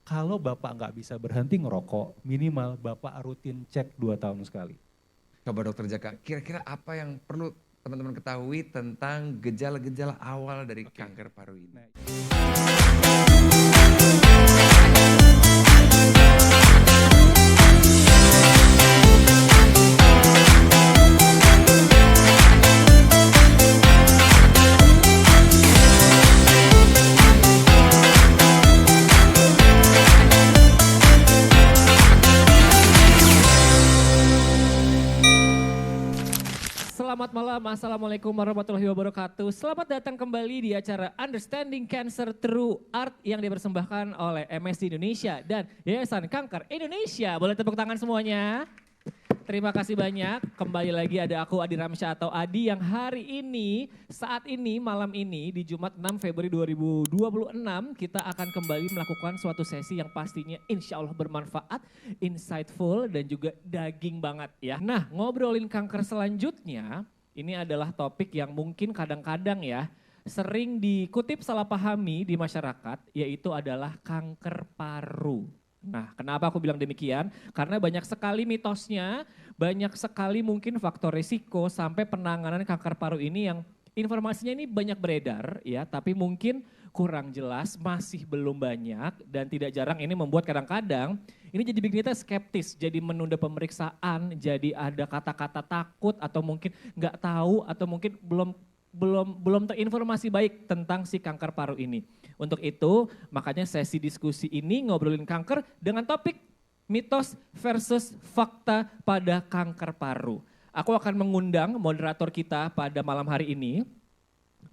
Kalau Bapak nggak bisa berhenti ngerokok, minimal Bapak rutin cek 2 tahun sekali. Coba Dokter Jaka, kira-kira apa yang perlu teman-teman ketahui tentang gejala-gejala awal dari kanker paru ini? Nah, Selamat malam, Assalamualaikum warahmatullahi wabarakatuh. Selamat datang kembali di acara Understanding Cancer Through Art yang dipersembahkan oleh MSD Indonesia dan Yayasan Kanker Indonesia. Boleh tepuk tangan semuanya? Terima kasih banyak. Kembali lagi ada aku Adi Ramsyah atau Adi yang hari ini, saat ini, malam ini di Jumat 6 Februari 2026 kita akan kembali melakukan suatu sesi yang pastinya insya Allah bermanfaat, insightful dan juga daging banget ya. Nah ngobrolin kanker selanjutnya ini adalah topik yang mungkin kadang-kadang ya sering dikutip salah pahami di masyarakat yaitu adalah kanker paru. Nah, kenapa aku bilang demikian? Karena banyak sekali mitosnya, banyak sekali mungkin faktor risiko sampai penanganan kanker paru ini yang informasinya ini banyak beredar ya, tapi mungkin kurang jelas, masih belum banyak dan tidak jarang ini membuat kadang-kadang ini jadi bikin kita skeptis, jadi menunda pemeriksaan, jadi ada kata-kata takut atau mungkin nggak tahu atau mungkin belum terinformasi baik tentang si kanker paru ini. Untuk itu makanya sesi diskusi ini ngobrolin kanker dengan topik mitos versus fakta pada kanker paru. Aku akan mengundang moderator kita pada malam hari ini.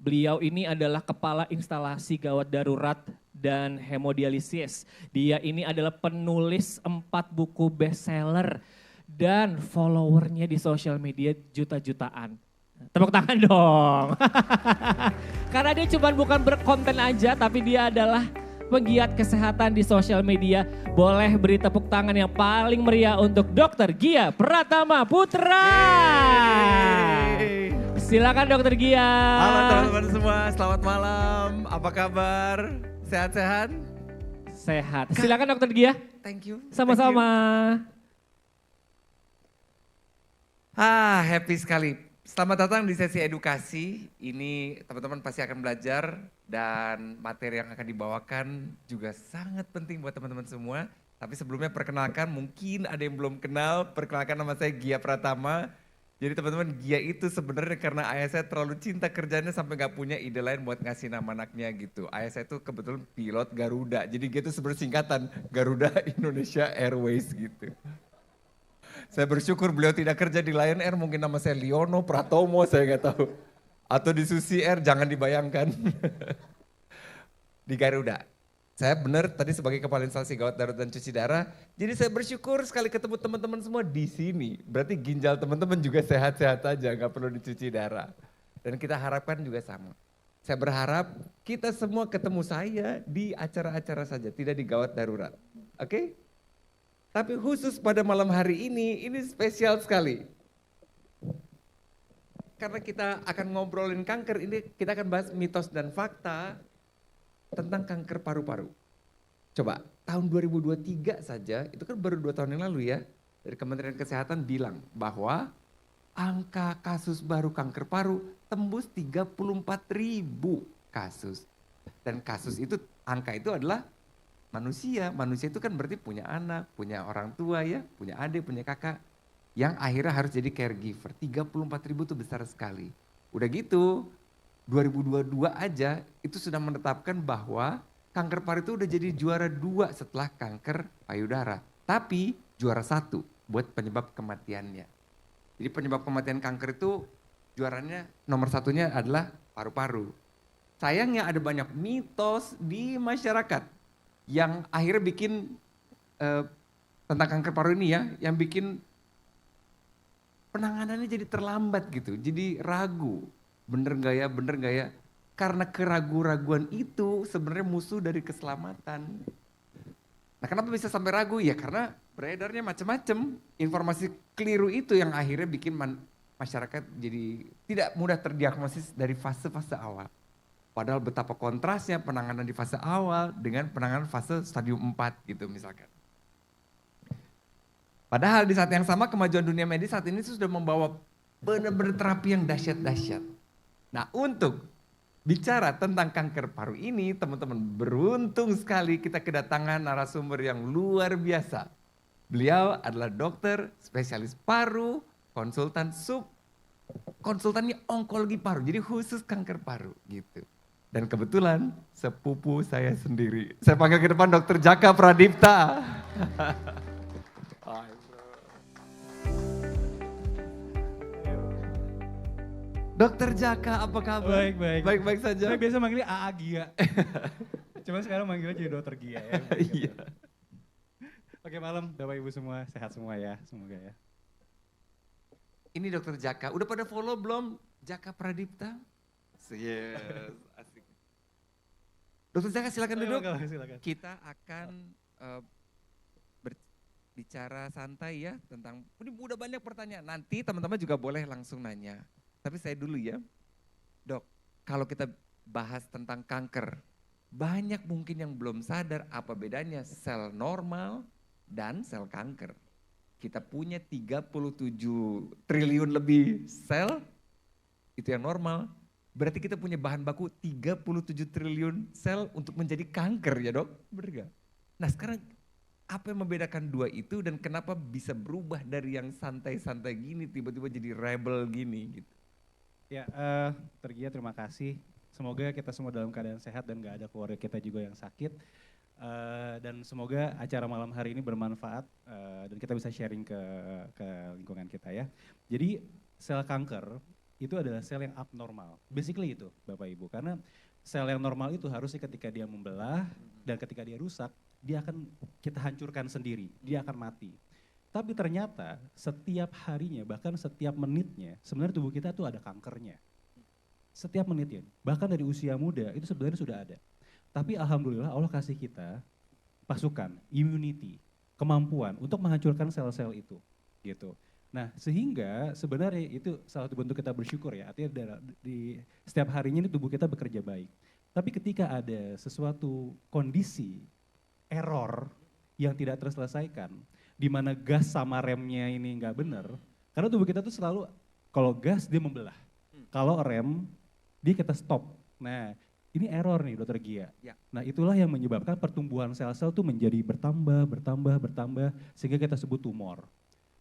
Beliau ini adalah kepala instalasi gawat darurat dan hemodialisis. Dia ini adalah penulis 4 buku bestseller dan followernya di sosial media juta-jutaan. Tepuk tangan dong. Karena dia cuma bukan berkonten aja tapi dia adalah penggiat kesehatan di sosial media. Boleh beri tepuk tangan yang paling meriah untuk Dr. Gia Pratama Putra. Silakan Dr. Gia. Halo teman-teman semua, selamat malam. Apa kabar? Sehat-sehat? Sehat. Silakan Dr. Gia. Thank you. Sama-sama. Happy sekali. Selamat datang di sesi edukasi. Ini teman-teman pasti akan belajar dan materi yang akan dibawakan juga sangat penting buat teman-teman semua. Tapi sebelumnya perkenalkan, mungkin ada yang belum kenal, perkenalkan nama saya Gia Pratama. Jadi teman-teman Gia itu sebenarnya karena ayah saya terlalu cinta kerjanya sampai gak punya ide lain buat ngasih nama anaknya gitu. Ayah saya itu kebetulan pilot Garuda, jadi Gia itu sebenarnya singkatan Garuda Indonesia Airways gitu. Saya bersyukur beliau tidak kerja di Lion Air, mungkin nama saya Liono, Pratomo, saya nggak tahu. Atau di Susi Air, jangan dibayangkan. Di Garuda. Saya benar tadi sebagai kepala instalasi gawat darurat dan cuci darah, jadi saya bersyukur sekali ketemu teman-teman semua di sini. Berarti ginjal teman-teman juga sehat-sehat aja, nggak perlu dicuci darah. Dan kita harapkan juga sama. Saya berharap kita semua ketemu saya di acara-acara saja, tidak di gawat darurat. Oke? Tapi khusus pada malam hari ini spesial sekali. Karena kita akan ngobrolin kanker, ini kita akan bahas mitos dan fakta tentang kanker paru-paru. Coba, tahun 2023 saja, itu kan baru 2 tahun yang lalu ya, dari Kementerian Kesehatan bilang bahwa angka kasus baru kanker paru tembus 34.000 kasus. Dan kasus itu, angka itu adalah manusia itu kan berarti punya anak, punya orang tua ya, punya adik, punya kakak. Yang akhirnya harus jadi caregiver, 34.000 itu besar sekali. Udah gitu, 2022 aja itu sudah menetapkan bahwa kanker paru itu udah jadi juara 2 setelah kanker payudara. Tapi juara 1 buat penyebab kematiannya. Jadi penyebab kematian kanker itu juaranya nomor 1-nya adalah paru-paru. Sayangnya ada banyak mitos di masyarakat yang akhirnya bikin tentang kanker paru ini ya, yang bikin penanganannya jadi terlambat gitu, jadi ragu, bener gak ya, karena keraguan-raguan itu sebenarnya musuh dari keselamatan. Nah kenapa bisa sampai ragu? Ya karena beredarnya macam-macam, informasi keliru itu yang akhirnya bikin masyarakat jadi tidak mudah terdiagnosis dari fase-fase awal. Padahal betapa kontrasnya penanganan di fase awal dengan penanganan fase stadium 4 gitu misalkan. Padahal di saat yang sama kemajuan dunia medis saat ini sudah membawa benar-benar terapi yang dahsyat-dahsyat. Nah untuk bicara tentang kanker paru ini teman-teman beruntung sekali kita kedatangan narasumber yang luar biasa. Beliau adalah dokter, spesialis paru, konsultannya onkologi paru, jadi khusus kanker paru gitu. Dan kebetulan sepupu saya sendiri. Saya panggil ke depan Dr. Jaka Pradipta. Dokter Jaka, apa kabar? Baik, baik. Baik-baik saja. Saya biasa manggilnya AA Gia. Cuma sekarang manggilnya jadi Dokter Gia ya. Iya. Oke, malam Bapak Ibu semua, sehat semua ya, semoga ya. Ini Dokter Jaka, udah pada follow belum Jaka Pradipta? Yes, asik. Dokter Jaka silakan duduk. Silakan. Kita akan berbicara santai ya tentang, ini udah banyak pertanyaan. Nanti teman-teman juga boleh langsung nanya. Tapi saya dulu ya, Dok, kalau kita bahas tentang kanker, banyak mungkin yang belum sadar apa bedanya sel normal dan sel kanker. Kita punya 37 triliun lebih sel, itu yang normal. Berarti kita punya bahan baku 37 triliun sel untuk menjadi kanker ya Dok? Bener gak? Nah sekarang apa yang membedakan dua itu dan kenapa bisa berubah dari yang santai-santai gini tiba-tiba jadi rebel gini gitu? Ya, Tergia terima kasih. Semoga kita semua dalam keadaan sehat dan gak ada keluarga kita juga yang sakit. Dan semoga acara malam hari ini bermanfaat dan kita bisa sharing ke lingkungan kita ya. Jadi sel kanker itu adalah sel yang abnormal. Basically itu Bapak Ibu. Karena sel yang normal itu harusnya ketika dia membelah dan ketika dia rusak, dia akan kita hancurkan sendiri, dia akan mati. Tapi ternyata setiap harinya, bahkan setiap menitnya, sebenarnya tubuh kita tuh ada kankernya. Setiap menitnya, bahkan dari usia muda itu sebenarnya sudah ada. Tapi alhamdulillah Allah kasih kita pasukan, immunity, kemampuan untuk menghancurkan sel-sel itu. Gitu. Nah sehingga sebenarnya itu salah satu bentuk kita bersyukur ya, artinya di setiap harinya ini tubuh kita bekerja baik. Tapi ketika ada sesuatu kondisi, error yang tidak terselesaikan, di mana gas sama remnya ini nggak benar, karena tubuh kita tuh selalu kalau gas dia membelah, kalau rem dia kita stop. Nah ini error nih Dokter Gia. Ya. Nah itulah yang menyebabkan pertumbuhan sel-sel tuh menjadi bertambah sehingga kita sebut tumor.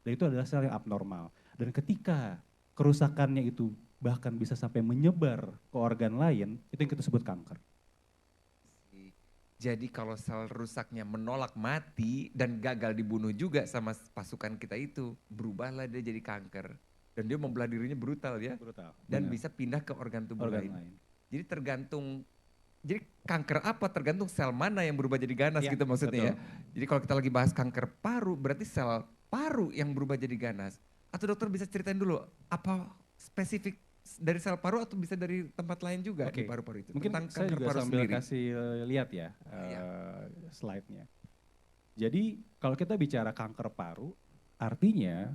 Dan itu adalah sel yang abnormal. Dan ketika kerusakannya itu bahkan bisa sampai menyebar ke organ lain, itu yang kita sebut kanker. Jadi kalau sel rusaknya menolak mati dan gagal dibunuh juga sama pasukan kita itu, berubahlah dia jadi kanker. Dan dia membelah dirinya brutal ya. Brutal. Dan Benar. bisa pindah ke organ tubuh Organ lain. Jadi tergantung, jadi kanker apa tergantung sel mana yang berubah jadi ganas Ya, gitu maksudnya betul. ya. Jadi kalau kita lagi bahas kanker paru berarti sel paru yang berubah jadi ganas. Atau dokter bisa ceritain dulu apa spesifik dari sel paru atau bisa dari tempat lain juga Oke. di paru-paru itu? Mungkin tentang saya kanker juga paru sambil sendiri. kasih lihat ya Iya. slide-nya. Jadi kalau kita bicara kanker paru, artinya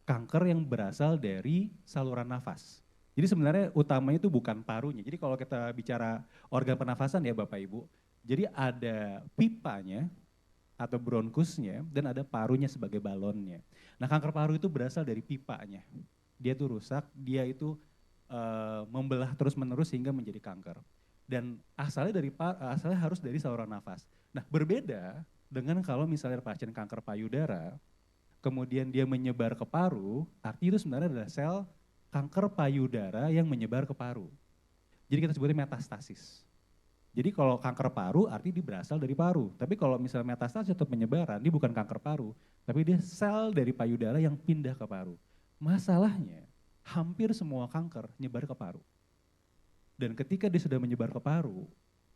kanker yang berasal dari saluran nafas. Jadi sebenarnya utamanya itu bukan parunya. Jadi kalau kita bicara organ pernafasan ya Bapak Ibu, jadi ada pipanya atau bronkusnya dan ada parunya sebagai balonnya. Nah kanker paru itu berasal dari pipanya. Dia tuh rusak, dia itu membelah terus-menerus sehingga menjadi kanker. Dan asalnya harus dari saluran nafas. Nah berbeda dengan kalau misalnya pasien kanker payudara, kemudian dia menyebar ke paru, artinya itu sebenarnya adalah sel kanker payudara yang menyebar ke paru. Jadi kita sebutnya metastasis. Jadi kalau kanker paru artinya dia berasal dari paru. Tapi kalau misalnya metastasis atau penyebaran, dia bukan kanker paru, tapi dia sel dari payudara yang pindah ke paru. Masalahnya, hampir semua kanker nyebar ke paru. Dan ketika dia sudah menyebar ke paru,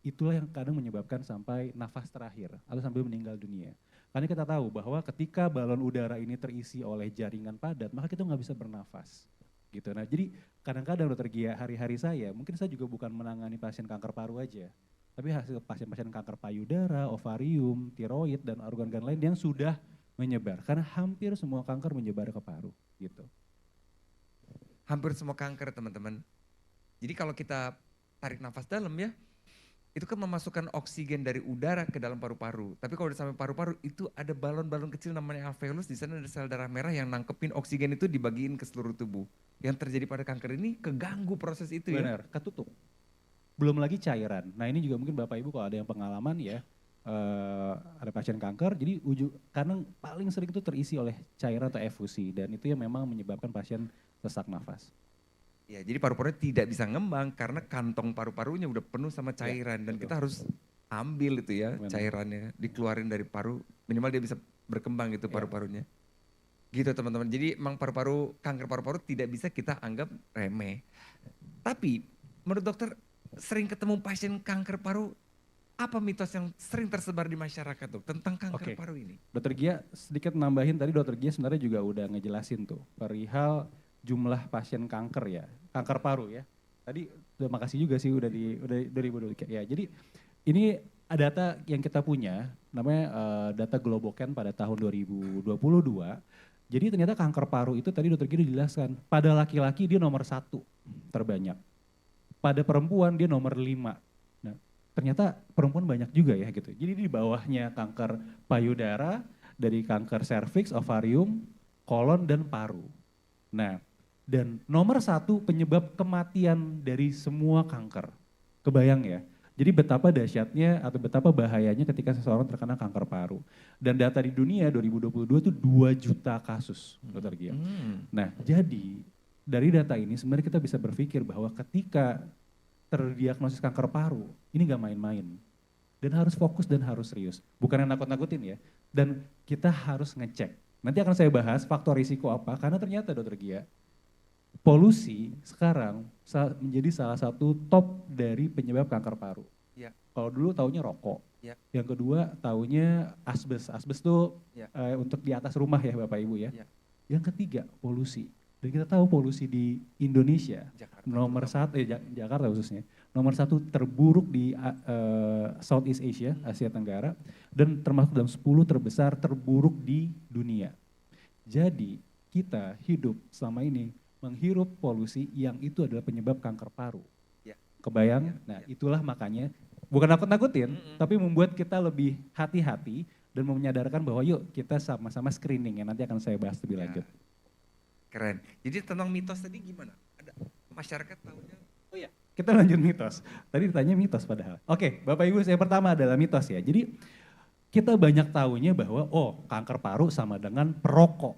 itulah yang kadang menyebabkan sampai nafas terakhir atau sampai meninggal dunia. Karena kita tahu bahwa ketika balon udara ini terisi oleh jaringan padat, maka kita nggak bisa bernafas. Gitu. Nah, jadi kadang-kadang Dokter Gia hari-hari saya, mungkin saya juga bukan menangani pasien kanker paru aja, tapi hasil pasien-pasien kanker payudara, ovarium, tiroid, dan organ-organ lain yang sudah menyebar. Karena hampir semua kanker menyebar ke paru. Gitu. Hampir semua kanker teman-teman. Jadi kalau kita tarik nafas dalam ya, itu kan memasukkan oksigen dari udara ke dalam paru-paru. Tapi kalau udah sampai paru-paru itu ada balon-balon kecil namanya alveolus, di sana ada sel darah merah yang nangkepin oksigen itu dibagiin ke seluruh tubuh. Yang terjadi pada kanker ini keganggu proses itu ya. Benar, ketutup. Belum lagi cairan. Nah ini juga mungkin Bapak Ibu kalau ada yang pengalaman ya, ada pasien kanker, jadi karena paling sering itu terisi oleh cairan atau efusi, dan itu yang memang menyebabkan pasien sesak nafas. Ya, jadi paru-parunya tidak bisa ngembang karena kantong paru-parunya udah penuh sama cairan dan betul. kita harus ambil itu ya Benar. cairannya, dikeluarin dari paru, minimal dia bisa berkembang gitu paru-parunya. Gitu teman-teman. Jadi emang kanker paru-paru tidak bisa kita anggap remeh. Tapi menurut dokter sering ketemu pasien kanker paru, apa mitos yang sering tersebar di masyarakat dok tentang kanker paru ini? Dokter Gia sedikit nambahin tadi, Dokter Gia sebenarnya juga udah ngejelasin tuh perihal jumlah pasien kanker ya, kanker paru ya. Tadi udah makasih juga sih udah dari ya. Jadi ini data yang kita punya namanya data Globocan pada tahun 2022. Jadi ternyata kanker paru itu tadi Dokter Gia dijelaskan, pada laki-laki dia nomor 1 terbanyak. Pada perempuan dia nomor 5. Nah, ternyata perempuan banyak juga ya gitu. Jadi di bawahnya kanker payudara, dari kanker serviks, ovarium, kolon dan paru. Nah, dan nomor 1 penyebab kematian dari semua kanker. Kebayang ya? Jadi betapa dahsyatnya atau betapa bahayanya ketika seseorang terkena kanker paru. Dan data di dunia 2022 itu 2 juta kasus, Dokter Gia. Nah, jadi dari data ini sebenarnya kita bisa berpikir bahwa ketika terdiagnosis kanker paru, ini gak main-main. Dan harus fokus dan harus serius. Bukan yang nakut-nakutin ya. Dan kita harus ngecek. Nanti akan saya bahas faktor risiko apa, karena ternyata Dokter Gia, polusi sekarang menjadi salah satu top dari penyebab kanker paru. Ya. Kalau dulu taunya rokok, ya. Yang kedua taunya asbes. Asbes itu untuk di atas rumah ya Bapak Ibu ya. Yang ketiga polusi. Dan kita tahu polusi di Indonesia nomor 1, Jakarta khususnya, nomor 1 terburuk di Southeast Asia, Asia Tenggara, dan termasuk dalam 10 terbesar terburuk di dunia. Jadi kita hidup selama ini menghirup polusi yang itu adalah penyebab kanker paru. Kebayang? Nah itulah makanya, bukan nakut-nakutin, tapi membuat kita lebih hati-hati dan menyadarkan bahwa yuk kita sama-sama screening ya, nanti akan saya bahas lebih lanjut. Keren. Jadi tentang mitos tadi gimana? Ada masyarakat tahunya? Oh ya, kita lanjut mitos. Tadi ditanya mitos padahal. Oke, Bapak Ibu, yang pertama adalah mitos ya. Jadi kita banyak tahunya bahwa kanker paru sama dengan perokok.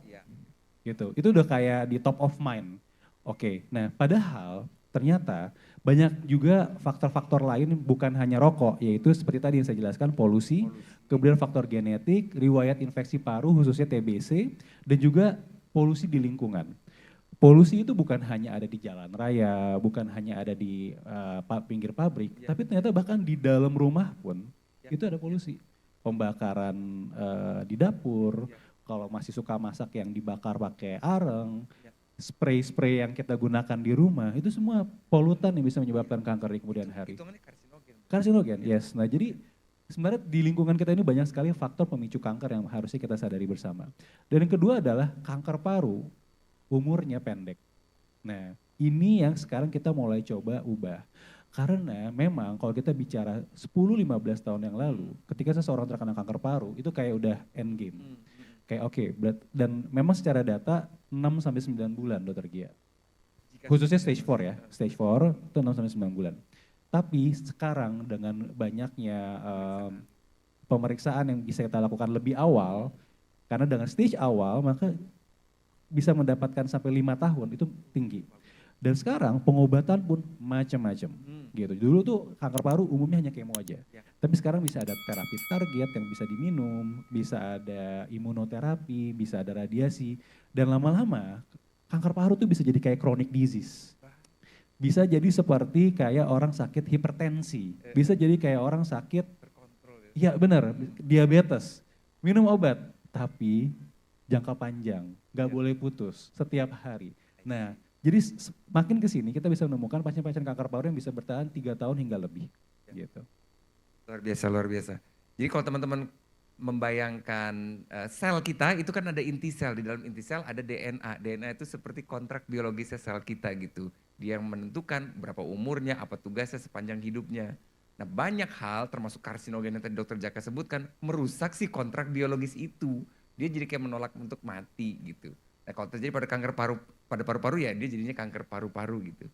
Gitu. Itu udah kayak di top of mind. Oke, nah padahal ternyata banyak juga faktor-faktor lain bukan hanya rokok, yaitu seperti tadi yang saya jelaskan, polusi, kemudian faktor genetik, riwayat infeksi paru khususnya TBC, dan juga polusi di lingkungan. Polusi itu bukan hanya ada di jalan raya, bukan hanya ada di pinggir pabrik, tapi ternyata bahkan di dalam rumah pun itu ada polusi. Pembakaran di dapur, kalau masih suka masak yang dibakar pakai areng, spray-spray yang kita gunakan di rumah, itu semua polutan yang bisa menyebabkan kanker di kemudian hari. Hitungannya karsinogen. Karsinogen, yes. Nah jadi sebenarnya di lingkungan kita ini banyak sekali faktor pemicu kanker yang harusnya kita sadari bersama. Dan yang kedua adalah kanker paru, umurnya pendek. Nah ini yang sekarang kita mulai coba ubah. Karena memang kalau kita bicara 10-15 tahun yang lalu, ketika seseorang terkena kanker paru, itu kayak udah end game. Kayak oke, dan memang secara data 6-9 bulan Dokter Gia. Khususnya stage 4 ya, stage 4 itu 6-9 bulan. Tapi sekarang dengan banyaknya pemeriksaan yang bisa kita lakukan lebih awal, karena dengan stage awal maka bisa mendapatkan sampai 5 tahun, itu tinggi. Dan sekarang pengobatan pun macam-macam gitu. Dulu tuh kanker paru umumnya hanya kemo aja. Tapi sekarang bisa ada terapi target yang bisa diminum, bisa ada imunoterapi, bisa ada radiasi. Dan lama-lama kanker paru tuh bisa jadi kayak chronic disease. Bisa jadi seperti kayak orang sakit hipertensi. Bisa jadi kayak orang sakit, iya benar, diabetes. Minum obat, tapi jangka panjang, gak boleh putus setiap hari. Nah, jadi makin ke sini kita bisa menemukan pasien-pasien kanker paru yang bisa bertahan 3 tahun hingga lebih. Gitu. Luar biasa, luar biasa. Jadi kalau teman-teman membayangkan sel kita itu kan ada inti sel, di dalam inti sel ada DNA. DNA itu seperti kontrak biologisnya sel kita gitu. Dia yang menentukan berapa umurnya, apa tugasnya sepanjang hidupnya. Nah banyak hal termasuk karsinogen yang tadi dokter Jaka sebutkan merusak si kontrak biologis itu. Dia jadi kayak menolak untuk mati gitu. Nah kalau terjadi pada kanker pada paru-paru ya dia jadinya kanker paru-paru gitu.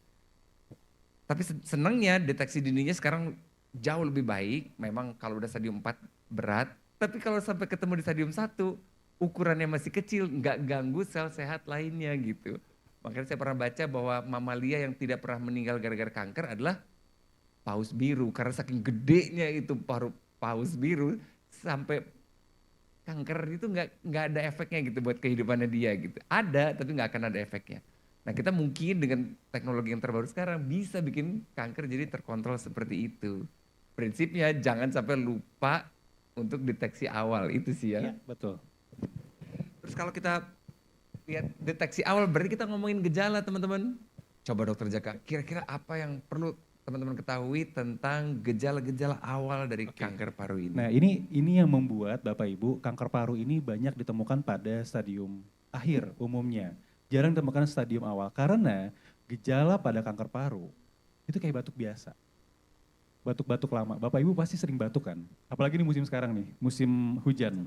Tapi senangnya deteksi dininya sekarang jauh lebih baik. Memang kalau udah stadium 4 berat. Tapi kalau sampai ketemu di stadium 1, ukurannya masih kecil, nggak ganggu sel sehat lainnya gitu. Makanya saya pernah baca bahwa mamalia yang tidak pernah meninggal gara-gara kanker adalah paus biru. Karena saking gedenya itu paus biru sampai kanker itu nggak ada efeknya gitu buat kehidupannya dia gitu. Ada tapi nggak akan ada efeknya. Nah kita mungkin dengan teknologi yang terbaru sekarang bisa bikin kanker jadi terkontrol seperti itu. Prinsipnya jangan sampai lupa untuk deteksi awal itu sih ya. Iya, betul. Terus kalau kita lihat deteksi awal berarti kita ngomongin gejala teman-teman. Coba dokter Jaka, kira-kira apa yang perlu teman-teman ketahui tentang gejala-gejala awal dari kanker paru ini? Nah ini yang membuat Bapak Ibu kanker paru ini banyak ditemukan pada stadium akhir umumnya. Jarang ditemukan stadium awal karena gejala pada kanker paru itu kayak batuk biasa. Batuk-batuk lama. Bapak Ibu pasti sering batuk kan? Apalagi di musim sekarang nih, musim hujan,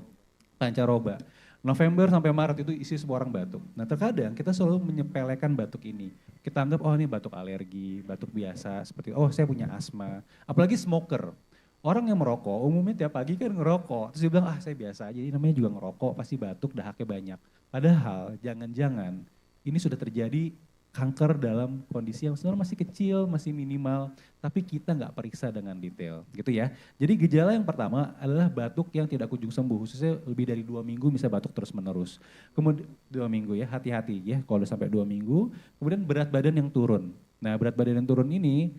pancaroba. November sampai Maret itu isi semua orang batuk. Nah terkadang kita selalu menyepelekan batuk ini. Kita anggap oh ini batuk alergi, batuk biasa, seperti oh saya punya asma. Apalagi smoker. Orang yang merokok umumnya tiap pagi kan ngerokok. Terus dia bilang saya biasa aja, ini namanya juga ngerokok, pasti batuk, dahaknya banyak. Padahal jangan-jangan ini sudah terjadi kanker dalam kondisi yang sebenarnya masih kecil, masih minimal, tapi kita nggak periksa dengan detail, gitu ya. Jadi gejala yang pertama adalah batuk yang tidak kunjung sembuh, khususnya lebih dari 2 minggu bisa batuk terus menerus. Kemudian 2 minggu ya, hati-hati ya kalau udah sampai 2 minggu. Kemudian berat badan yang turun. Nah berat badan yang turun ini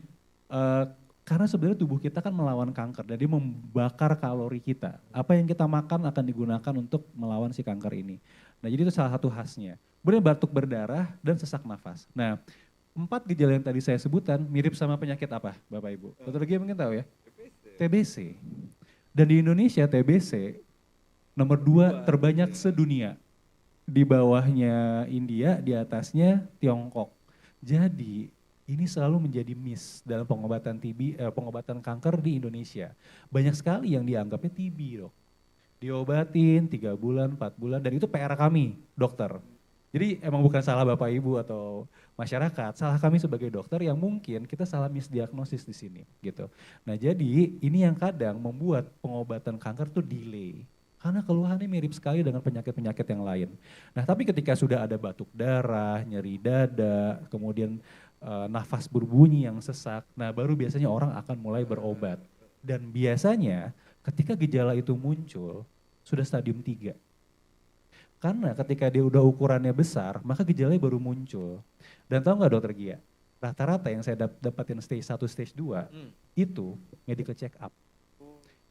karena sebenarnya tubuh kita kan melawan kanker dan dia membakar kalori kita. Apa yang kita makan akan digunakan untuk melawan si kanker ini. Nah jadi itu salah satu khasnya. Kemudian batuk berdarah dan sesak nafas. Nah 4 gejala yang tadi saya sebutkan mirip sama penyakit apa Bapak Ibu? Dokter Gia mungkin tahu ya? TBC. Dan di Indonesia TBC nomor 2 terbanyak sedunia. Di bawahnya India, di atasnya Tiongkok. Jadi ini selalu menjadi miss dalam pengobatan pengobatan kanker di Indonesia. Banyak sekali yang dianggapnya TB dok. Diobatin 3 bulan, 4 bulan dan itu PR kami dokter. Jadi emang bukan salah Bapak Ibu atau masyarakat, salah kami sebagai dokter yang mungkin kita salah misdiagnosis di sini gitu. Nah jadi ini yang kadang membuat pengobatan kanker tuh delay. Karena keluhannya mirip sekali dengan penyakit-penyakit yang lain. Nah tapi ketika sudah ada batuk darah, nyeri dada, kemudian nafas berbunyi yang sesak, nah baru biasanya orang akan mulai berobat. Dan biasanya ketika gejala itu muncul, sudah stadium 3. Karena ketika dia udah ukurannya besar, maka gejalanya baru muncul. Dan tahu nggak dokter Gia, rata-rata yang saya dapatin stage 1, stage 2, itu medical check up.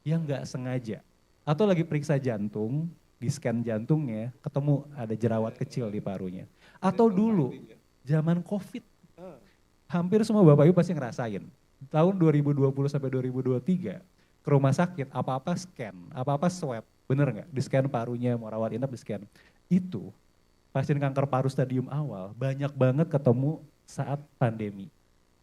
Yang nggak sengaja. Atau lagi periksa jantung, di scan jantungnya, ketemu ada jerawat kecil di parunya. Atau dulu, zaman COVID, hampir semua Bapak Ibu pasti ngerasain. Tahun 2020 sampai 2023, ke rumah sakit, apa-apa scan, apa-apa swab, bener nggak? Di scan parunya, mau rawat inap di scan. Itu pasien kanker paru stadium awal banyak banget ketemu saat pandemi.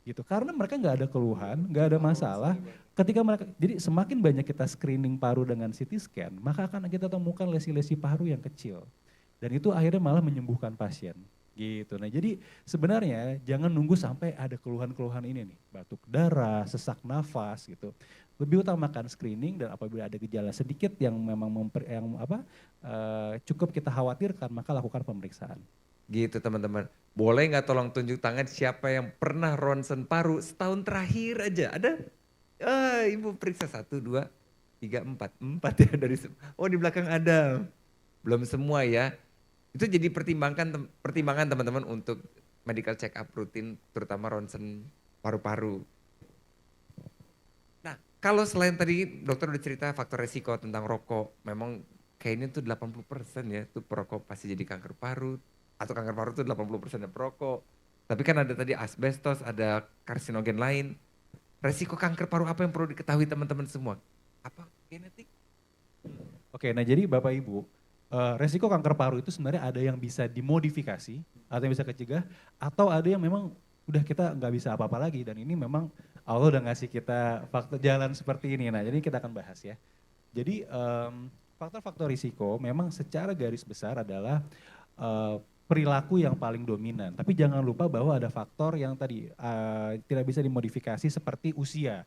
Gitu. Karena mereka nggak ada keluhan, nggak ada masalah. Ketika mereka, jadi semakin banyak kita screening paru dengan CT scan, maka akan kita temukan lesi-lesi paru yang kecil. Dan itu akhirnya malah menyembuhkan pasien. Gitu. Nah jadi sebenarnya jangan nunggu sampai ada keluhan-keluhan ini nih, batuk darah, sesak nafas gitu. Lebih utamakan screening dan apabila ada gejala sedikit yang memang cukup kita khawatirkan, maka lakukan pemeriksaan. Gitu teman-teman. Boleh nggak tolong tunjuk tangan siapa yang pernah ronsen paru setahun terakhir aja? Ada? Ibu periksa 1, 2, 3, 4. 4 ya dari oh di belakang ada. Belum semua ya. Itu jadi pertimbangan teman-teman untuk medical check up rutin terutama ronsen paru-paru. Nah, kalau selain tadi dokter udah cerita faktor resiko tentang rokok, memang kayaknya tuh 80% ya tuh perokok pasti jadi kanker paru atau kanker paru tuh 80% ya perokok. Tapi kan ada tadi asbestos, ada karsinogen lain. Resiko kanker paru apa yang perlu diketahui teman-teman semua? Apa? Genetik? Oke, nah jadi Bapak Ibu, resiko kanker paru itu sebenarnya ada yang bisa dimodifikasi, atau yang bisa kecegah, atau ada yang memang udah kita nggak bisa apa-apa lagi, dan ini memang Allah udah ngasih kita faktor jalan seperti ini. Nah jadi kita akan bahas ya. Jadi faktor-faktor risiko memang secara garis besar adalah perilaku yang paling dominan. Tapi jangan lupa bahwa ada faktor yang tadi tidak bisa dimodifikasi seperti usia.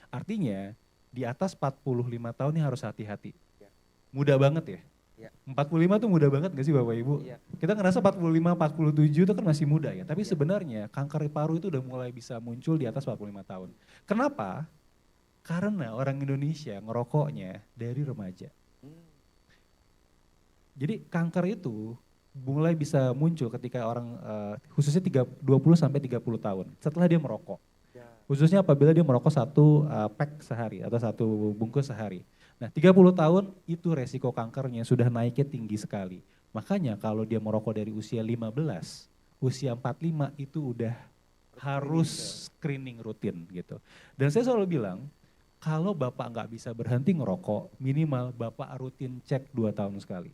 Artinya di atas 45 tahun ini harus hati-hati. Muda banget ya. 45 tuh muda banget gak sih Bapak Ibu? Iya. Kita ngerasa 45, 47 itu kan masih muda ya. Tapi sebenarnya kanker paru itu udah mulai bisa muncul di atas 45 tahun. Kenapa? Karena orang Indonesia ngerokoknya dari remaja. Jadi kanker itu mulai bisa muncul ketika orang khususnya 20 sampai 30 tahun setelah dia merokok. Khususnya apabila dia merokok satu pack sehari atau satu bungkus sehari. Nah 30 tahun itu resiko kankernya sudah naiknya tinggi sekali. Makanya kalau dia merokok dari usia 15, usia 45 itu udah harus screening rutin gitu. Dan saya selalu bilang, kalau Bapak nggak bisa berhenti ngerokok, minimal Bapak rutin cek 2 tahun sekali.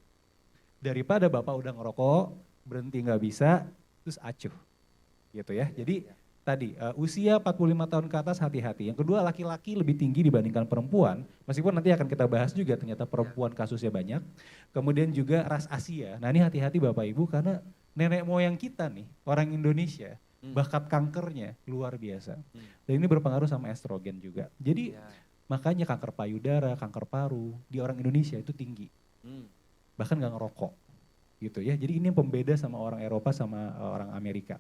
Daripada Bapak udah ngerokok, berhenti nggak bisa, terus acuh. Gitu ya, jadi tadi usia 45 tahun ke atas hati-hati. Yang kedua laki-laki lebih tinggi dibandingkan perempuan, meskipun nanti akan kita bahas juga ternyata perempuan kasusnya banyak. Kemudian juga ras Asia, nah ini hati-hati Bapak Ibu karena nenek moyang kita nih, orang Indonesia, bakat kankernya luar biasa. Dan ini berpengaruh sama estrogen juga. Jadi makanya kanker payudara, kanker paru di orang Indonesia itu tinggi. Bahkan gak ngerokok gitu ya. Jadi ini yang pembeda sama orang Eropa sama orang Amerika.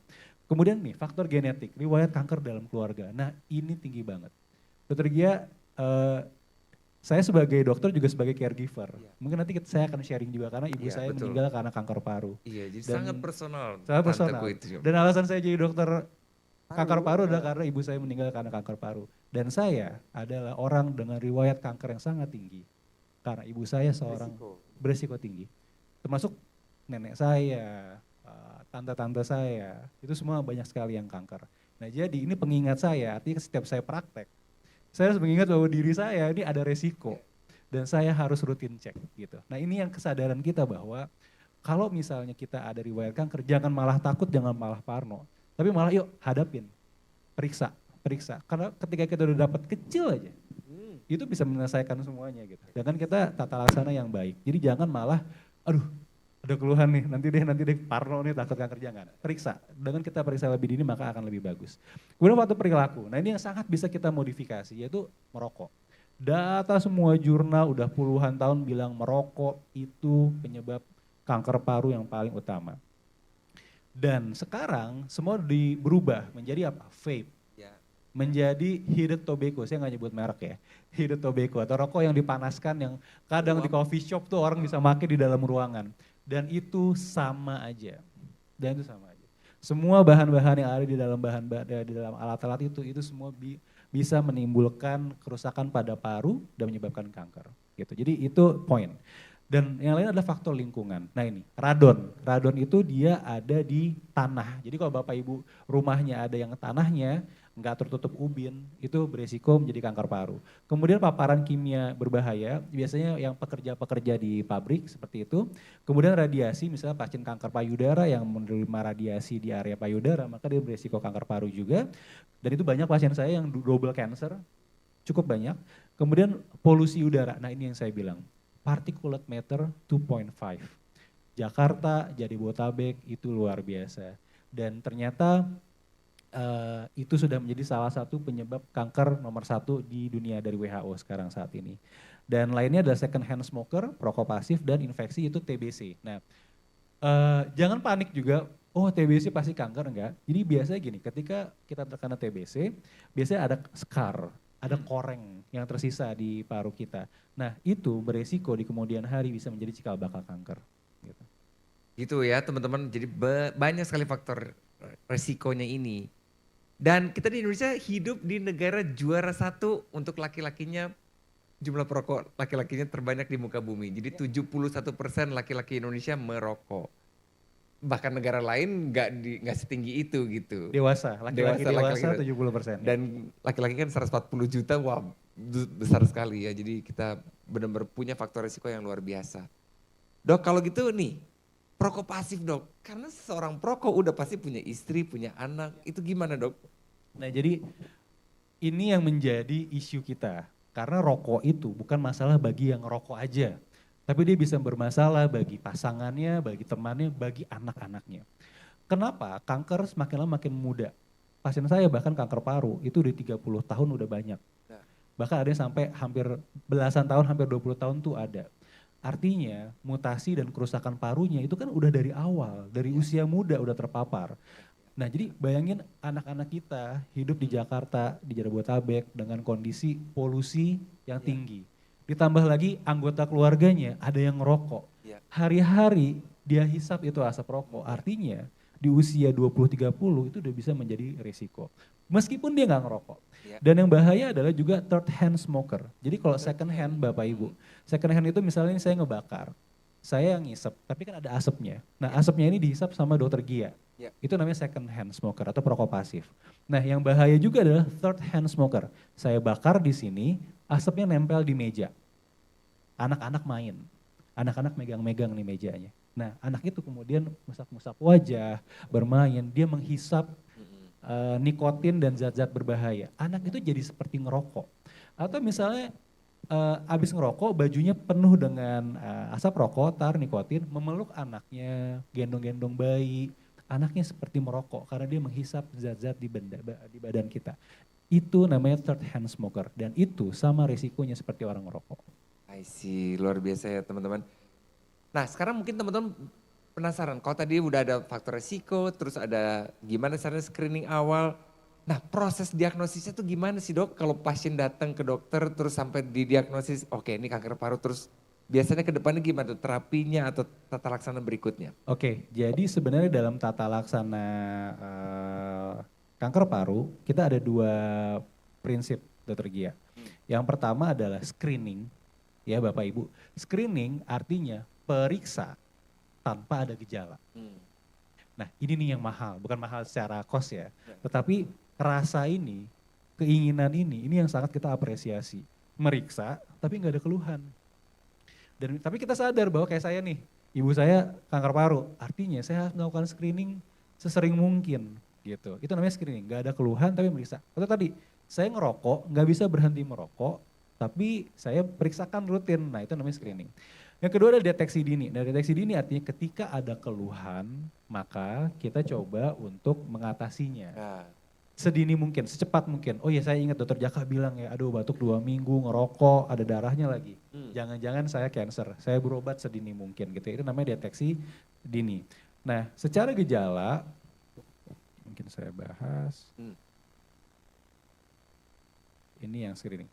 Kemudian nih faktor genetik, riwayat kanker dalam keluarga. Nah ini tinggi banget. Dokter Gia, saya sebagai dokter juga sebagai caregiver. Mungkin nanti saya akan sharing juga karena ibu saya meninggal karena kanker paru. Iya, jadi Dan sangat personal. Sangat personal. Itu. Dan alasan saya jadi dokter kanker paru adalah karena ibu saya meninggal karena kanker paru. Dan saya adalah orang dengan riwayat kanker yang sangat tinggi. Karena ibu saya seorang beresiko tinggi. Termasuk nenek saya, tante-tante saya, itu semua banyak sekali yang kanker. Nah jadi ini pengingat saya, artinya setiap saya praktek, saya harus mengingat bahwa diri saya ini ada resiko. Dan saya harus rutin cek gitu. Nah ini yang kesadaran kita bahwa kalau misalnya kita ada riwayat kanker, jangan malah takut, jangan malah parno. Tapi malah yuk hadapin, periksa. Karena ketika kita udah dapat kecil aja, itu bisa menyelesaikan semuanya gitu. Dengan kita tata laksana yang baik. Jadi jangan malah, aduh ada keluhan nih, nanti deh parno nih takut kanker, jangan. Periksa, dengan kita periksa lebih dini maka akan lebih bagus. Kemudian faktor perilaku, nah ini yang sangat bisa kita modifikasi yaitu merokok. Data semua jurnal udah puluhan tahun bilang merokok itu penyebab kanker paru yang paling utama. Dan sekarang semua berubah menjadi apa? Vape. Menjadi heated tobacco, saya nggak nyebut merek ya, heated tobacco atau rokok yang dipanaskan yang kadang di coffee shop tuh orang bisa pakai di dalam ruangan. Dan itu sama aja. Semua bahan-bahan yang ada di dalam alat-alat itu semua bisa menimbulkan kerusakan pada paru dan menyebabkan kanker. Gitu. Jadi itu poin. Dan yang lain adalah faktor lingkungan. Nah ini, radon. Radon itu dia ada di tanah. Jadi kalau Bapak Ibu rumahnya ada yang tanahnya nggak tertutup ubin, itu beresiko menjadi kanker paru. Kemudian paparan kimia berbahaya, biasanya yang pekerja-pekerja di pabrik seperti itu. Kemudian radiasi, misalnya pasien kanker payudara yang menerima radiasi di area payudara, maka dia beresiko kanker paru juga. Dan itu banyak pasien saya yang double cancer, cukup banyak. Kemudian polusi udara, nah ini yang saya bilang. Particulate matter 2.5. Jakarta, Jabodetabek itu luar biasa. Dan ternyata itu sudah menjadi salah satu penyebab kanker nomor 1 di dunia dari WHO sekarang saat ini. Dan lainnya adalah second hand smoker, perokok pasif, dan infeksi itu TBC. Nah jangan panik juga, oh TBC pasti kanker, enggak. Jadi biasanya gini, ketika kita terkena TBC, biasanya ada scar, ada koreng yang tersisa di paru kita. Nah itu beresiko di kemudian hari bisa menjadi cikal bakal kanker. Gitu ya teman-teman, jadi banyak sekali faktor resikonya ini. Dan kita di Indonesia hidup di negara juara 1 untuk laki-lakinya, jumlah perokok laki-lakinya terbanyak di muka bumi. Jadi 71% laki-laki Indonesia merokok. Bahkan negara lain nggak setinggi itu gitu. Dewasa, laki-laki dewasa 70%. Dan laki-laki kan 140 juta, wah besar sekali ya. Jadi kita benar-benar punya faktor risiko yang luar biasa. Dok, kalau gitu nih, perokok pasif dok. Karena seorang perokok udah pasti punya istri, punya anak. Itu gimana dok? Nah jadi ini yang menjadi isu kita. Karena rokok itu bukan masalah bagi yang rokok aja. Tapi dia bisa bermasalah bagi pasangannya, bagi temannya, bagi anak-anaknya. Kenapa? Kanker semakin lama makin muda. Pasien saya bahkan kanker paru itu di 30 tahun udah banyak. Bahkan ada yang sampai hampir belasan tahun, hampir 20 tahun tuh ada. Artinya mutasi dan kerusakan parunya itu kan udah dari awal, dari usia muda udah terpapar. Nah jadi bayangin anak-anak kita hidup di Jakarta, di Jabodetabek dengan kondisi polusi yang tinggi. Ditambah lagi anggota keluarganya ada yang ngerokok. Hari-hari dia hisap itu asap rokok, artinya di usia 20-30 itu udah bisa menjadi risiko. Meskipun dia nggak ngerokok. Dan yang bahaya adalah juga third hand smoker. Jadi kalau second hand Bapak Ibu, second hand itu misalnya saya ngebakar, saya yang ngisep, tapi kan ada asapnya. Nah asapnya ini dihisap sama dokter Gia. Itu namanya second hand smoker atau perokok pasif. Nah yang bahaya juga adalah third hand smoker. Saya bakar di sini, asapnya nempel di meja. Anak-anak main, anak-anak megang-megang nih mejanya. Nah anak itu kemudian musap-musap wajah, bermain, dia menghisap nikotin dan zat-zat berbahaya. Anak itu jadi seperti ngerokok. Atau misalnya abis ngerokok bajunya penuh dengan asap rokok, tar, nikotin, memeluk anaknya, gendong-gendong bayi. Anaknya seperti merokok karena dia menghisap zat-zat di badan kita. Itu namanya third hand smoker dan itu sama risikonya seperti orang merokok. I see, luar biasa ya teman-teman. Nah sekarang mungkin teman-teman penasaran, kalau tadi udah ada faktor risiko, terus ada gimana caranya screening awal. Nah proses diagnosisnya tuh gimana sih dok? Kalau pasien datang ke dokter terus sampai didiagnosis, oke ini kanker paru, terus biasanya ke depannya gimana tuh terapinya atau tata laksana berikutnya? Oke, jadi sebenarnya dalam tata laksana kanker paru, kita ada dua prinsip dokter Gia. Yang pertama adalah screening, ya Bapak Ibu. Screening artinya periksa tanpa ada gejala. Nah ini nih yang mahal, bukan mahal secara cost ya. Tetapi rasa ini, keinginan ini yang sangat kita apresiasi. Meriksa tapi nggak ada keluhan. Tapi kita sadar bahwa kayak saya nih, ibu saya kanker paru, artinya saya harus melakukan screening sesering mungkin gitu. Itu namanya screening, nggak ada keluhan tapi meriksa. Atau tadi, saya ngerokok, nggak bisa berhenti merokok, tapi saya periksakan rutin, nah itu namanya screening. Yang kedua adalah deteksi dini. Nah deteksi dini artinya ketika ada keluhan, maka kita coba untuk mengatasinya. Sedini mungkin, secepat mungkin. Oh ya saya ingat dokter Jaka bilang ya, aduh batuk 2 minggu, ngerokok, ada darahnya lagi. Jangan-jangan saya cancer, saya berobat sedini mungkin gitu. Itu namanya deteksi dini. Nah secara gejala, mungkin saya bahas. Ini yang screening.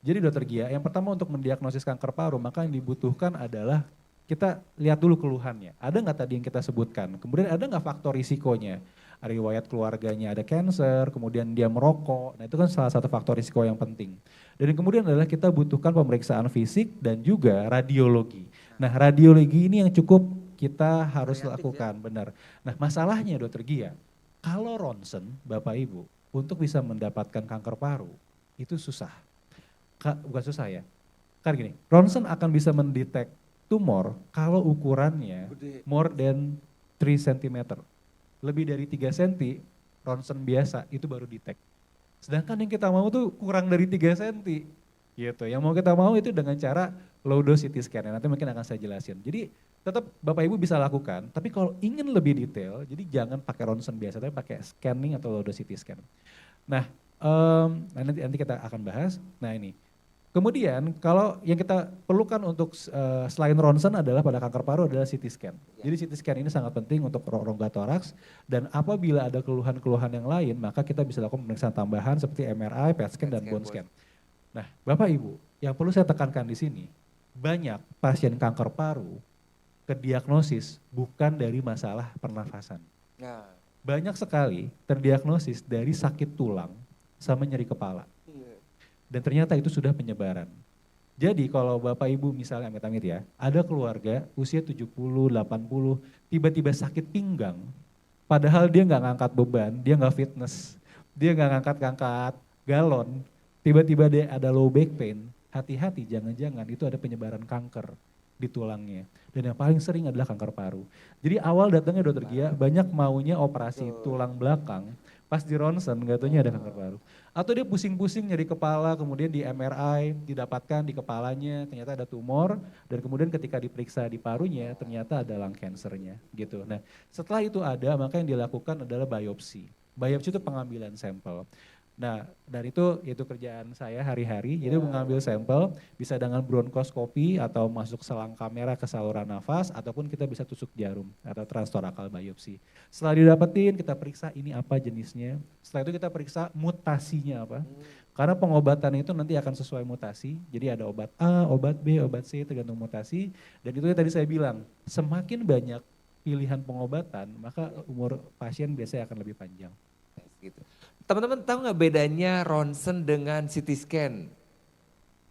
Jadi dokter Gia, yang pertama untuk mendiagnosis kanker paru, maka yang dibutuhkan adalah kita lihat dulu keluhannya. Ada nggak tadi yang kita sebutkan? Kemudian ada nggak faktor risikonya? Riwayat keluarganya ada cancer, kemudian dia merokok. Nah itu kan salah satu faktor risiko yang penting. Dan yang kemudian adalah kita butuhkan pemeriksaan fisik dan juga radiologi. Nah radiologi ini yang cukup kita harus lakukan, benar. Nah masalahnya dokter Gia, kalau ronsen Bapak Ibu untuk bisa mendapatkan kanker paru itu susah. Bukan susah ya, kan gini, ronsen akan bisa mendetek tumor kalau ukurannya more than 3 cm. Lebih dari 3 cm, ronsen biasa itu baru detect. Sedangkan yang kita mau tuh kurang dari 3 cm. Gitu. Yang mau kita mau itu dengan cara low dose CT scan, nanti mungkin akan saya jelasin. Jadi tetap Bapak Ibu bisa lakukan, tapi kalau ingin lebih detail, jadi jangan pakai ronsen biasa, tapi pakai scanning atau low dose CT scan. Nah, nanti kita akan bahas. Nah ini. Kemudian kalau yang kita perlukan untuk selain ronsen adalah pada kanker paru adalah CT scan. Jadi CT scan ini sangat penting untuk rongga toraks dan apabila ada keluhan-keluhan yang lain maka kita bisa lakukan pemeriksaan tambahan seperti MRI, PET scan dan bone scan. Nah Bapak Ibu yang perlu saya tekankan di sini banyak pasien kanker paru terdiagnosis bukan dari masalah pernafasan. Banyak sekali terdiagnosis dari sakit tulang sama nyeri kepala. Dan ternyata itu sudah penyebaran. Jadi kalau Bapak Ibu misalnya amit-amit ya, ada keluarga usia 70, 80, tiba-tiba sakit pinggang, padahal dia nggak ngangkat beban, dia nggak fitness, dia nggak ngangkat-ngangkat galon, tiba-tiba ada low back pain, hati-hati jangan-jangan itu ada penyebaran kanker di tulangnya. Dan yang paling sering adalah kanker paru. Jadi awal datangnya dokter Gia banyak maunya operasi tulang belakang, pas di ronsen nggak taunya ada kanker paru. Atau dia pusing-pusing nyeri kepala, kemudian di MRI didapatkan di kepalanya ternyata ada tumor, dan kemudian ketika diperiksa di parunya ternyata ada lung cancernya gitu. Nah setelah itu ada maka yang dilakukan adalah biopsi. Biopsi itu pengambilan sampel. Nah, dan itu kerjaan saya hari-hari, jadi mengambil sampel bisa dengan bronkoskopi atau masuk selang kamera ke saluran nafas ataupun kita bisa tusuk jarum atau transtorakal biopsi. Setelah didapetin kita periksa ini apa jenisnya. Setelah itu kita periksa mutasinya apa. Karena pengobatan itu nanti akan sesuai mutasi. Jadi ada obat A, obat B, obat C tergantung mutasi. Dan itu yang tadi saya bilang, semakin banyak pilihan pengobatan, maka umur pasien biasanya akan lebih panjang. Gitu. Teman-teman tahu nggak bedanya ronsen dengan CT scan?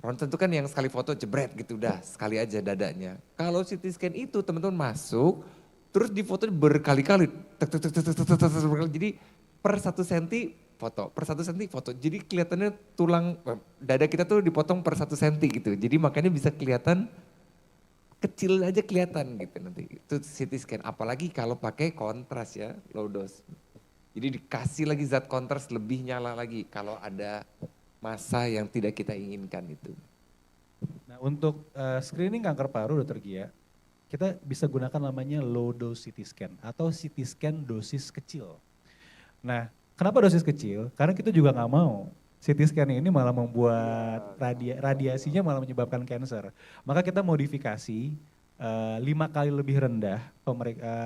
Ronsen itu kan yang sekali foto jebret gitu udah sekali aja dadanya. Kalau CT scan itu teman-teman masuk terus di foto berkali-kali. Jadi per 1 senti foto, per 1 senti foto. Jadi kelihatannya tulang dada kita tuh dipotong per 1 senti gitu. Jadi makanya bisa kelihatan kecil aja kelihatan gitu nanti. Itu CT scan apalagi kalau pakai kontras ya, low dose. Jadi dikasih lagi zat kontras lebih nyala lagi kalau ada masa yang tidak kita inginkan itu. Nah untuk screening kanker paru dokter Gia, kita bisa gunakan namanya low dose CT scan atau CT scan dosis kecil. Nah kenapa dosis kecil? Karena kita juga nggak mau CT scan ini malah membuat radiasinya malah menyebabkan kanker. Maka kita modifikasi 5 kali lebih rendah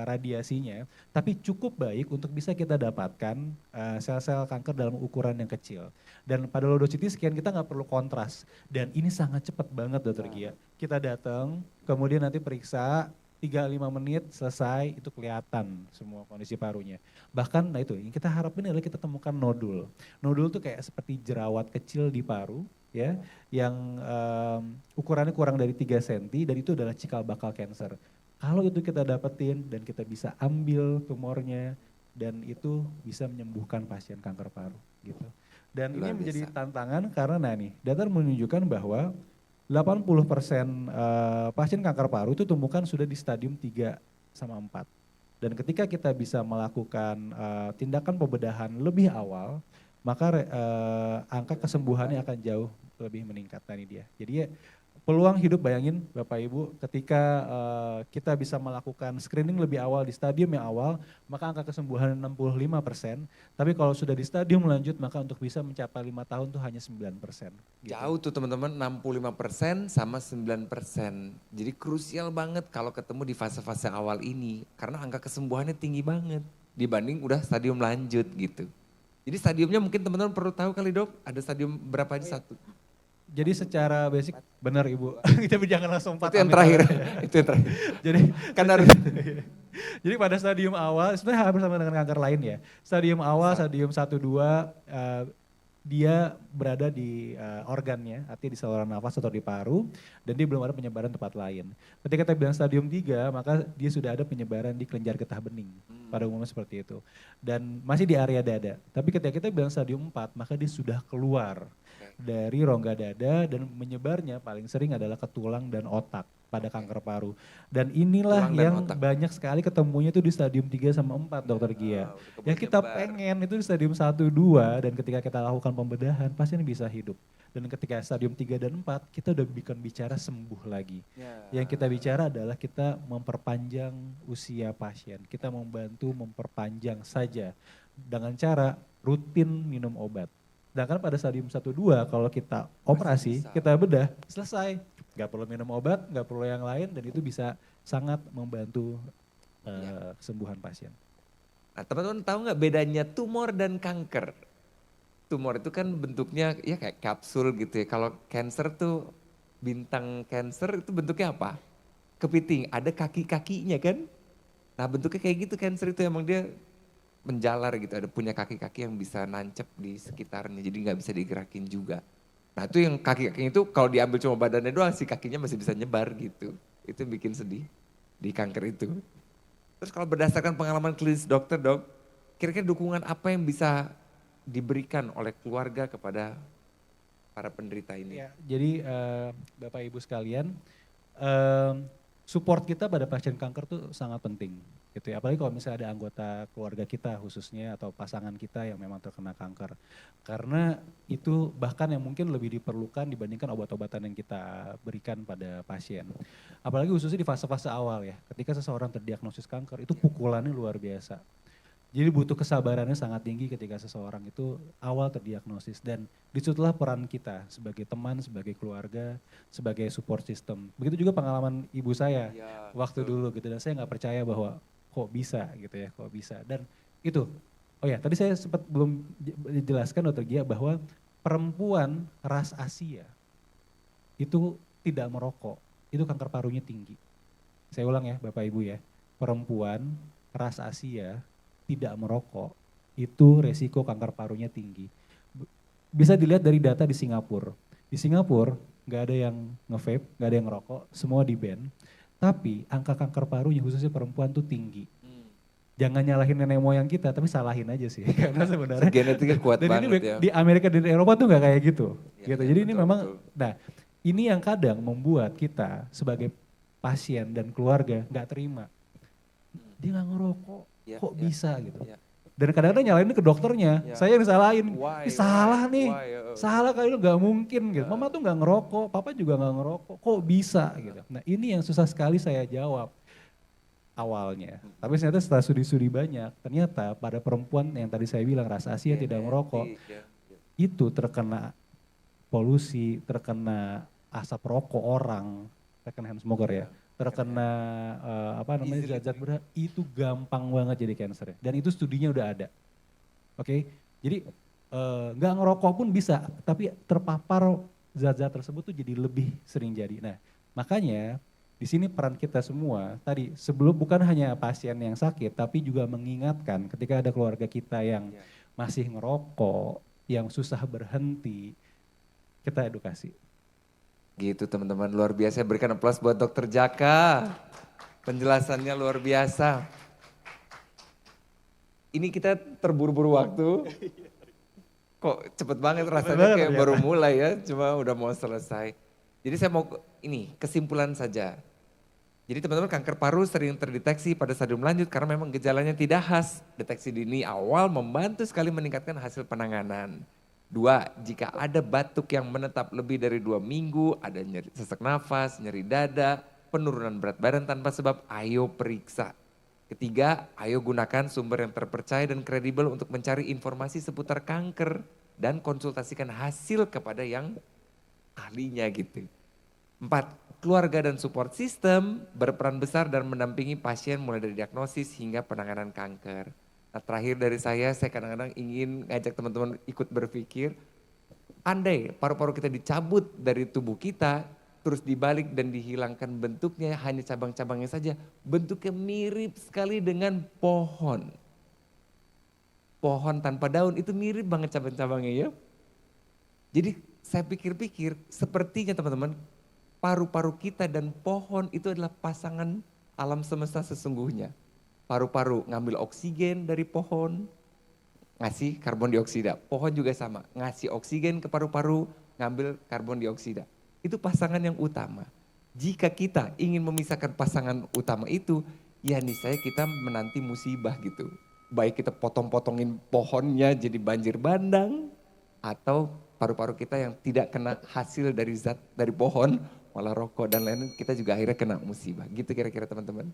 radiasinya, tapi cukup baik untuk bisa kita dapatkan sel-sel kanker dalam ukuran yang kecil. Dan pada low dose CT scan kita nggak perlu kontras, dan ini sangat cepat banget dokter Gia. Kita datang, kemudian nanti periksa 3-5 menit selesai, itu kelihatan semua kondisi parunya. Bahkan nah itu yang kita harapin adalah kita temukan nodul. Nodul tuh kayak seperti jerawat kecil di paru, ya, yang ukurannya kurang dari 3 cm dan itu adalah cikal bakal kanker. Kalau itu kita dapetin dan kita bisa ambil tumornya dan itu bisa menyembuhkan pasien kanker paru gitu. Dan ini menjadi tantangan karena nah nih, data menunjukkan bahwa 80% pasien kanker paru itu tumbukan sudah di stadium 3 sama 4. Dan ketika kita bisa melakukan tindakan pembedahan lebih awal, maka angka kesembuhannya akan jauh lebih meningkat. Nah ini dia. Jadi ya, peluang hidup bayangin Bapak Ibu ketika kita bisa melakukan screening lebih awal di stadium yang awal, maka angka kesembuhan 65%. Tapi kalau sudah di stadium lanjut maka untuk bisa mencapai 5 tahun tuh hanya 9%. Gitu. Jauh tuh teman-teman 65% sama 9%. Jadi krusial banget kalau ketemu di fase-fase awal ini. Karena angka kesembuhannya tinggi banget dibanding udah stadium lanjut gitu. Jadi stadiumnya mungkin teman-teman perlu tahu kali Dok, ada stadium berapa aja satu? Jadi secara basic benar Ibu, kita jangan langsung 4. Itu yang terakhir, itu yang terakhir. Jadi kan harus. Jadi pada stadium awal, sebenarnya hampir sama dengan kanker lain ya. Stadium awal, stadium 1-2, dia berada di organnya, artinya di saluran nafas atau di paru, dan dia belum ada penyebaran tempat lain. Ketika kita bilang stadium 3, maka dia sudah ada penyebaran di kelenjar getah bening, pada umumnya seperti itu. Dan masih di area dada. Tapi ketika kita bilang stadium 4, maka dia sudah keluar dari rongga dada dan menyebarnya paling sering adalah ke tulang dan otak pada kanker paru. Dan inilah yang banyak sekali ketemunya itu di stadium 3 sama 4 dokter Gia. Yang kita pengen itu di stadium 1-2 dan ketika kita lakukan pembedahan pasien bisa hidup. Dan ketika stadium 3 dan 4 kita udah bicara sembuh lagi. Yang kita bicara adalah kita memperpanjang usia pasien. Kita membantu memperpanjang saja dengan cara rutin minum obat. Sedangkan pada stadium 1-2 kalau kita operasi, kita bedah, selesai. Gak perlu minum obat, gak perlu yang lain dan itu bisa sangat membantu kesembuhan pasien. Nah teman-teman tahu nggak bedanya tumor dan kanker? Tumor itu kan bentuknya ya kayak kapsul gitu ya. Kalau kanker tuh bintang kanker itu bentuknya apa? Kepiting, ada kaki-kakinya kan? Nah bentuknya kayak gitu kanker itu emang dia menjalar gitu, ada punya kaki-kaki yang bisa nancep di sekitarnya, jadi nggak bisa digerakin juga. Nah itu yang kaki-kakinya itu kalau diambil cuma badannya doang, si kakinya masih bisa nyebar gitu. Itu bikin sedih di kanker itu. Terus kalau berdasarkan pengalaman klinis dokter Dok, kira-kira dukungan apa yang bisa diberikan oleh keluarga kepada para penderita ini? Ya, jadi Bapak Ibu sekalian, support kita pada pasien kanker tuh sangat penting gitu ya. Apalagi kalau misalnya ada anggota keluarga kita khususnya atau pasangan kita yang memang terkena kanker. Karena itu bahkan yang mungkin lebih diperlukan dibandingkan obat-obatan yang kita berikan pada pasien. Apalagi khususnya di fase-fase awal ya. Ketika seseorang terdiagnosis kanker itu pukulannya luar biasa. Jadi butuh kesabarannya sangat tinggi ketika seseorang itu awal terdiagnosis dan disitulah peran kita sebagai teman, sebagai keluarga, sebagai support system. Begitu juga pengalaman ibu saya Ya, waktu betul. dulu gitu dan saya nggak percaya bahwa kok bisa gitu ya, kok bisa. Dan itu, oh ya tadi saya sempat belum jelaskan Dr. Gia bahwa perempuan ras Asia itu tidak merokok, itu kanker parunya tinggi. Saya ulang ya Bapak Ibu ya, perempuan ras Asia tidak merokok, itu resiko kanker parunya tinggi. Bisa dilihat dari data di Singapura. Di Singapura nggak ada yang nge-vape, nggak ada yang ngerokok, semua di-ban. Tapi angka kanker parunya khususnya perempuan tuh tinggi. Jangan nyalahin nenek moyang kita, tapi salahin aja sih. Karena sebenarnya Genetiknya kuat dan banget ini ya. di Amerika dan Eropa tuh nggak kayak gitu. Ya, gitu. ya, Jadi ini betul, memang, betul. nah ini yang kadang membuat kita sebagai pasien dan keluarga nggak terima. Dia nggak ngerokok, Ya, kok ya, bisa gitu. ya. Dan kadang-kadang nyalain ke dokternya, Ya. saya yang disalahin. Why, Salah nih, why, salah kali lu nggak mungkin gitu. Ya. Mama tuh nggak ngerokok, papa juga nggak ngerokok, kok bisa gitu. Nah ini yang susah sekali saya jawab awalnya. Tapi ternyata setelah studi-studi banyak, ternyata pada perempuan yang tadi saya bilang ras Asia tidak merokok, Genetik, ya. itu terkena polusi, terkena asap rokok orang, terkena hand smoker ya, terkena Easily zat-zat berat, itu gampang banget jadi cancer. Dan itu studinya udah ada. Oke, jadi nggak ngerokok pun bisa, tapi terpapar zat-zat tersebut tuh jadi lebih sering jadi. Nah, makanya di sini peran kita semua tadi sebelum bukan hanya pasien yang sakit, tapi juga mengingatkan ketika ada keluarga kita yang masih ngerokok, yang susah berhenti, kita edukasi. Gitu teman-teman, luar biasa. Berikan aplaus buat Dokter Jaka. Penjelasannya luar biasa. Ini kita terburu-buru waktu. Kok cepet banget rasanya kayak baru mulai ya, cuma udah mau selesai. Jadi saya mau ini kesimpulan saja. Jadi teman-teman kanker paru sering terdeteksi pada stadium lanjut karena memang gejalanya tidak khas. Deteksi dini awal membantu sekali meningkatkan hasil penanganan. 2, jika ada batuk yang menetap lebih dari 2 minggu, ada nyeri sesak nafas, nyeri dada, penurunan berat badan tanpa sebab, ayo periksa. 3, ayo gunakan sumber yang terpercaya dan kredibel untuk mencari informasi seputar kanker dan konsultasikan hasil kepada yang ahlinya gitu. 4, keluarga dan support system berperan besar dalam mendampingi pasien mulai dari diagnosis hingga penanganan kanker. Nah, terakhir dari saya kadang-kadang ingin ngajak teman-teman ikut berpikir, andai paru-paru kita dicabut dari tubuh kita, terus dibalik dan dihilangkan bentuknya hanya cabang-cabangnya saja, bentuknya mirip sekali dengan pohon. Pohon tanpa daun itu mirip banget cabang-cabangnya ya. Jadi saya pikir-pikir sepertinya teman-teman, paru-paru kita dan pohon itu adalah pasangan alam semesta sesungguhnya. Paru-paru ngambil oksigen dari pohon, ngasih karbon dioksida. Pohon juga sama, ngasih oksigen ke paru-paru, ngambil karbon dioksida. Itu pasangan yang utama. Jika kita ingin memisahkan pasangan utama itu, ya niscaya kita menanti musibah gitu. Baik kita potong-potongin pohonnya jadi banjir bandang, atau paru-paru kita yang tidak kena hasil dari zat dari pohon, malah rokok dan lain-lain, kita juga akhirnya kena musibah. Gitu kira-kira teman-teman.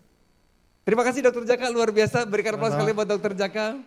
Terima kasih Dokter Jaka, luar biasa. Berikan aplaus sekali buat Dokter Jaka.